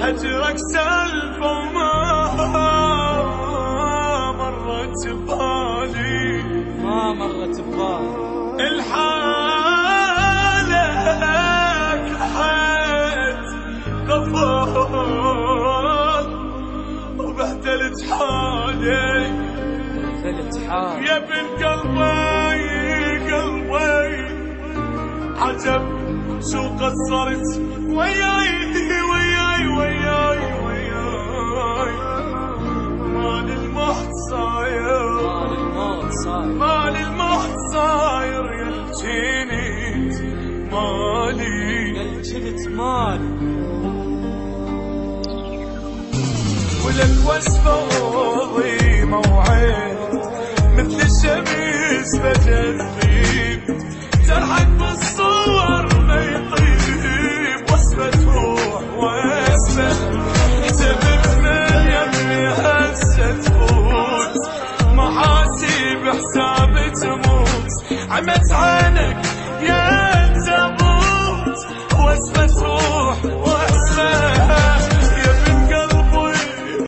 هجرك سلف وما مرت ببالي، ما مرت ببالي الحالة كحيت غفار وبهدلت حالي يا ابن قلبي عجب شو قصرت وياي مال الموت صاير يلجنت مالي ولك وصفة وظيمة وعين مثل الشمس بجذب جرحك بالصور ما يطيب، وصفة روح وصفة سببنا يا ابني هسه تفوت محاسيب حساب تموت عمت عينك يا تموت، وصفة روح